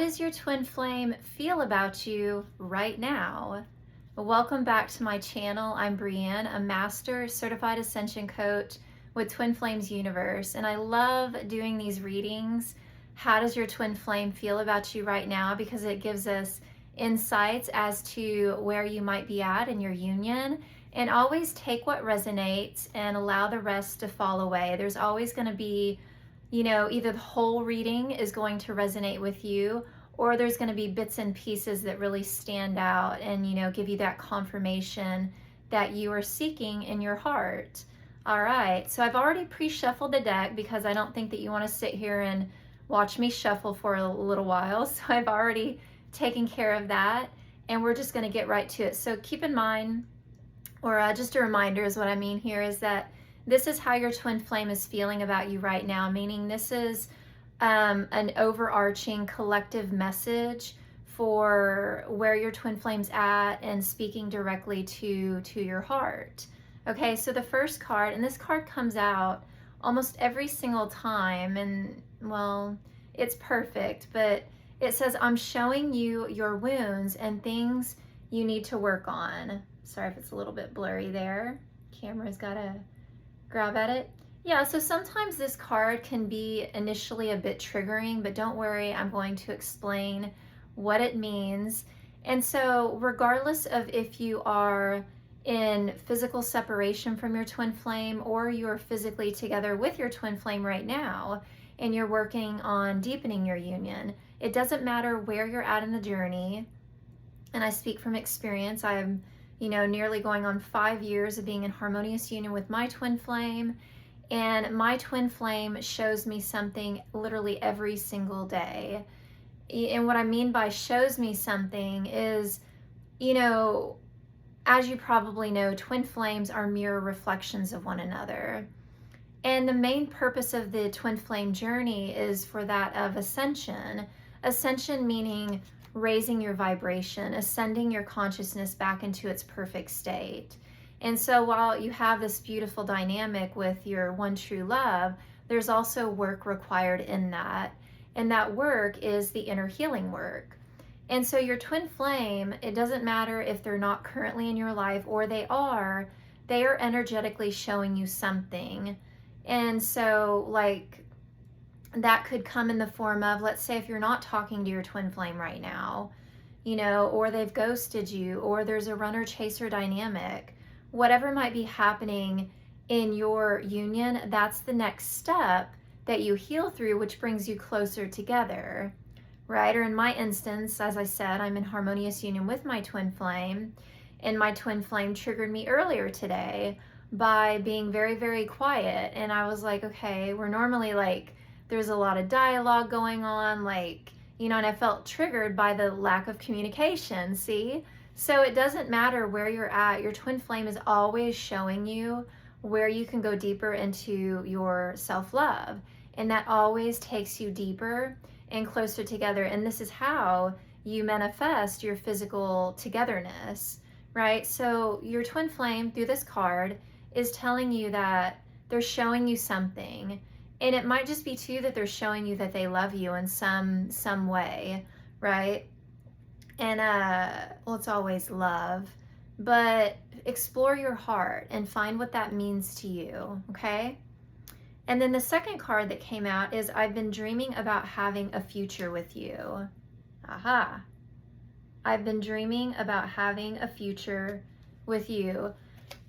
does your twin flame feel about you right now? Welcome back to my channel. I'm Breann, a master certified ascension coach with Twin Flames Universe, and I love doing these readings. How does your twin flame feel about you right now? Because it gives us insights as to where you might be at in your union. And always take what resonates and allow the rest to fall away. There's always going to be, either the whole reading is going to resonate with you, or there's going to be bits and pieces that really stand out and, give you that confirmation that you are seeking in your heart. All right, so I've already pre-shuffled the deck because I don't think that you want to sit here and watch me shuffle for a little while. So I've already taken care of that, and we're just going to get right to it. So keep in mind, or just a reminder is what I mean here, is that this is how your twin flame is feeling about you right now, meaning this is an overarching collective message for where your twin flame's at and speaking directly to your heart. Okay, so the first card, and this card comes out almost every single time, and well, it's perfect, but it says, I'm showing you your wounds and things you need to work on. Sorry if it's a little bit blurry there. Camera's got to grab at it. Yeah, so sometimes this card can be initially a bit triggering, but don't worry, I'm going to explain what it means. And so regardless of if you are in physical separation from your twin flame or you're physically together with your twin flame right now and you're working on deepening your union, it doesn't matter where you're at in the journey. And I speak from experience. I'm nearly going on 5 years of being in harmonious union with my twin flame. And my twin flame shows me something literally every single day. And what I mean by shows me something is, as you probably know, twin flames are mirror reflections of one another. And the main purpose of the twin flame journey is for that of ascension. Ascension meaning raising your vibration, ascending your consciousness back into its perfect state. And so while you have this beautiful dynamic with your one true love, there's also work required in that. And that work is the inner healing work. And so your twin flame, it doesn't matter if they're not currently in your life or they are energetically showing you something. And so that could come in the form of, let's say if you're not talking to your twin flame right now, or they've ghosted you, or there's a runner chaser dynamic, whatever might be happening in your union, that's the next step that you heal through, which brings you closer together, right? Or in my instance, as I said, I'm in harmonious union with my twin flame, and my twin flame triggered me earlier today by being very, very quiet. And I was like, okay, we're normally there's a lot of dialogue going on, and I felt triggered by the lack of communication, see? So it doesn't matter where you're at, your twin flame is always showing you where you can go deeper into your self-love. And that always takes you deeper and closer together. And this is how you manifest your physical togetherness, right? So your twin flame through this card is telling you that they're showing you something. And it might just be too that they're showing you that they love you in some way, right? And well, it's always love, but explore your heart and find what that means to you, okay? And then the second card that came out is, I've been dreaming about having a future with you. Aha. I've been dreaming about having a future with you.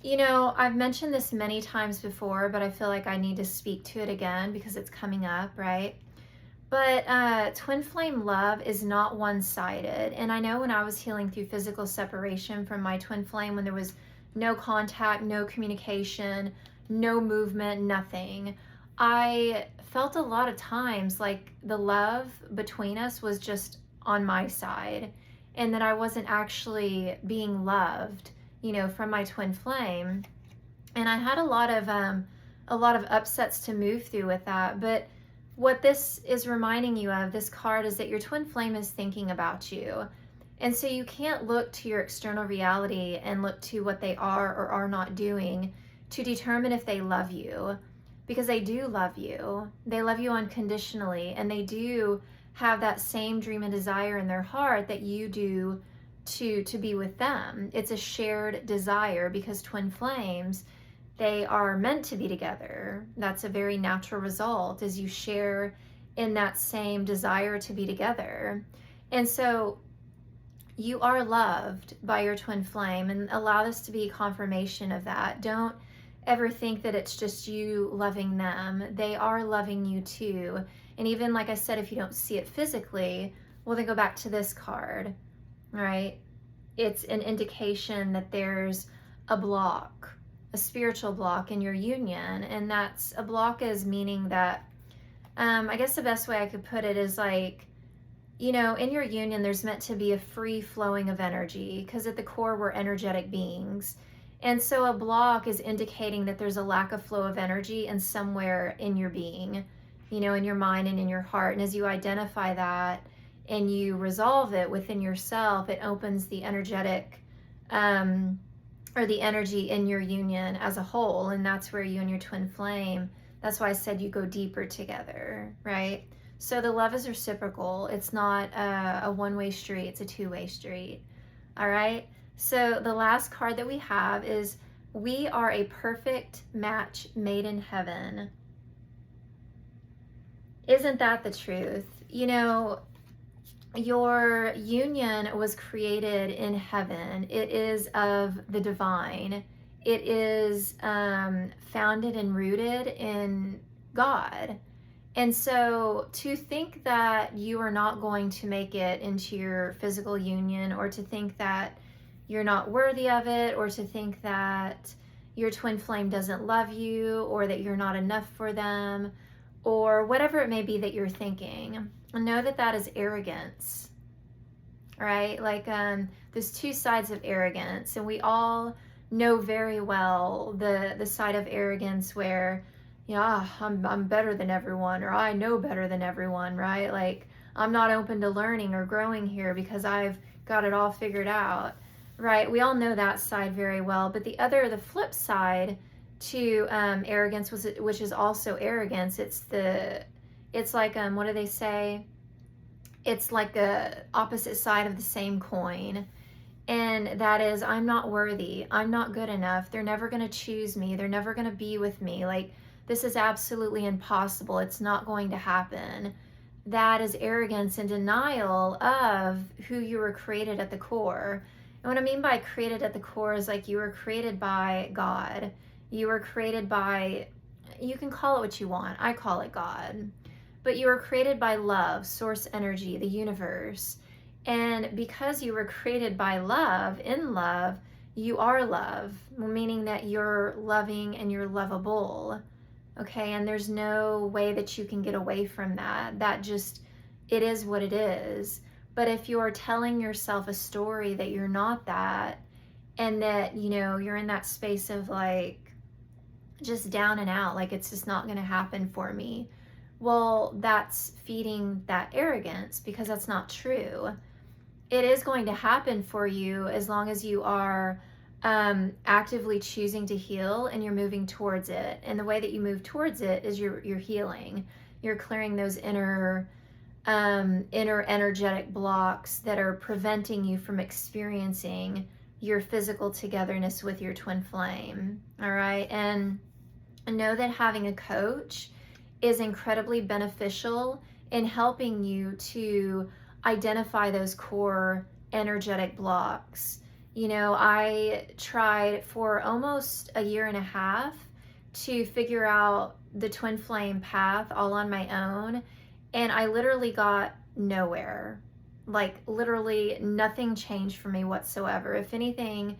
I've mentioned this many times before, but I feel like I need to speak to it again because it's coming up, right? But twin flame love is not one-sided. And I know when I was healing through physical separation from my twin flame, when there was no contact, no communication, no movement, nothing, I felt a lot of times like the love between us was just on my side, and that I wasn't actually being loved, from my twin flame. And I had a lot of upsets to move through with that. But what this is reminding you of, this card, is that your twin flame is thinking about you. And so you can't look to your external reality and look to what they are or are not doing to determine if they love you, because they do love you. They love you unconditionally, and they do have that same dream and desire in their heart that you do to be with them. It's a shared desire, because twin flames, they are meant to be together. That's a very natural result, is you share in that same desire to be together. And so you are loved by your twin flame, and allow this to be confirmation of that. Don't ever think that it's just you loving them. They are loving you too. And even, like I said, if you don't see it physically, well, then go back to this card, right? It's an indication that there's a block, a spiritual block in your union. And that's a block is meaning that, I guess the best way I could put it is like, you know, in your union, there's meant to be a free flowing of energy, because at the core, we're energetic beings. And so a block is indicating that there's a lack of flow of energy in somewhere in your being, you know, in your mind and in your heart. And as you identify that and you resolve it within yourself, it opens the energetic, or the energy in your union as a whole. And that's where you and your twin flame, that's why I said you go deeper together, right? So the love is reciprocal. It's not a one-way street, it's a two-way street. All right. So the last card that we have is, we are a perfect match made in heaven. Isn't that the truth? You know, your union was created in heaven. It is of the divine. It is founded and rooted in God. And so to think that you are not going to make it into your physical union, or to think that you're not worthy of it, or to think that your twin flame doesn't love you, or that you're not enough for them, or whatever it may be that you're thinking, know that that is arrogance, right? Like, there's two sides of arrogance, and we all know very well the side of arrogance where, you know, I'm better than everyone, or I know better than everyone, right? Like, I'm not open to learning or growing here because I've got it all figured out, right? We all know that side very well. But the flip side to arrogance, which is also arrogance, it's like, what do they say? It's like the opposite side of the same coin. And that is, I'm not worthy. I'm not good enough. They're never going to choose me. They're never going to be with me. Like, this is absolutely impossible. It's not going to happen. That is arrogance and denial of who you were created at the core. And what I mean by created at the core is like, you were created by God. You were created by, you can call it what you want. I call it God. But you were created by love, source energy, the universe. And because you were created by love, in love, you are love, meaning that you're loving and you're lovable. Okay, and there's no way that you can get away from that. That just, it is what it is. But if you're telling yourself a story that you're not that, and that, you know, you're in that space of like, just down and out, like it's just not going to happen for me, well, that's feeding that arrogance, because that's not true. It is going to happen for you as long as you are actively choosing to heal and you're moving towards it. And the way that you move towards it is you're healing. You're clearing those inner energetic blocks that are preventing you from experiencing your physical togetherness with your twin flame. All right. And know that having a coach is incredibly beneficial in helping you to identify those core energetic blocks. You know, I tried for almost a year and a half to figure out the twin flame path all on my own, and I literally got nowhere. Like, literally nothing changed for me whatsoever. If anything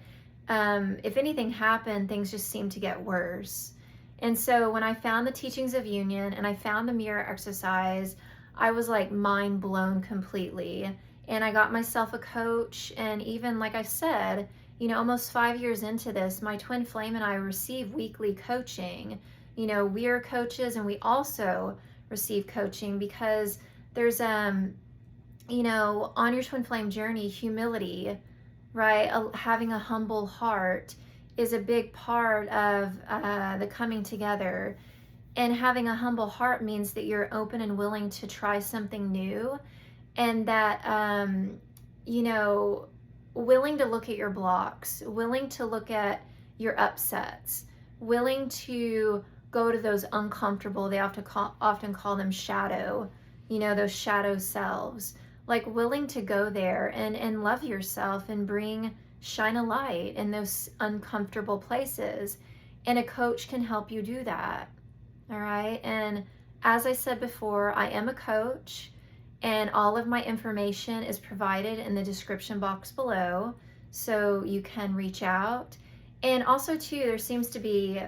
happened, things just seemed to get worse. And so when I found the teachings of union and I found the mirror exercise, I was like mind blown completely. And I got myself a coach. And even like I said, you know, almost 5 years into this, my twin flame and I receive weekly coaching. You know, we are coaches, and we also receive coaching because there's, you know, on your twin flame journey, humility, right? Having a humble heart is a big part of the coming together. And having a humble heart means that you're open and willing to try something new, and that, you know, willing to look at your blocks, willing to look at your upsets, willing to go to those uncomfortable, they often call them shadow, you know, those shadow selves, like willing to go there and love yourself and shine a light in those uncomfortable places. And a coach can help you do that. All right. And as I said before, I am a coach, and all of my information is provided in the description box below, so you can reach out. And also too, there seems to be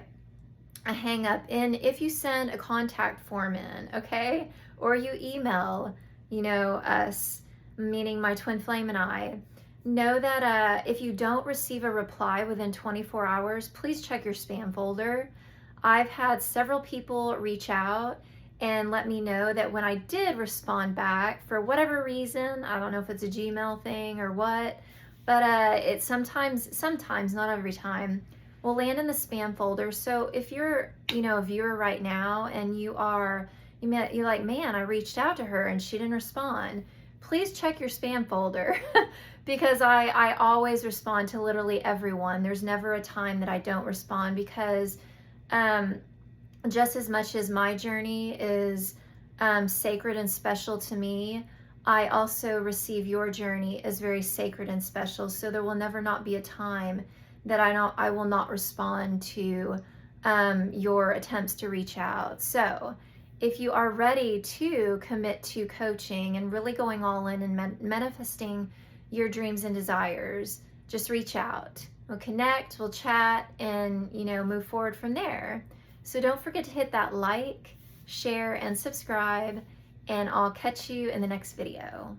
a hang up in if you send a contact form in, okay? Or you email, you know, us, meaning my twin flame and I. Know that if you don't receive a reply within 24 hours, please check your spam folder. I've had several people reach out and let me know that when I did respond back, for whatever reason, I don't know if it's a Gmail thing or what, but it sometimes, not every time, will land in the spam folder. So if you're, you know, a viewer right now and you're like, man, I reached out to her and she didn't respond, please check your spam folder because I always respond to literally everyone. There's never a time that I don't respond, because just as much as my journey is sacred and special to me, I also receive your journey as very sacred and special. So there will never not be a time that I will not respond to your attempts to reach out. So if you are ready to commit to coaching and really going all in and manifesting your dreams and desires, just reach out. We'll connect, we'll chat, and, you know, move forward from there. So don't forget to hit that like, share, and subscribe, and I'll catch you in the next video.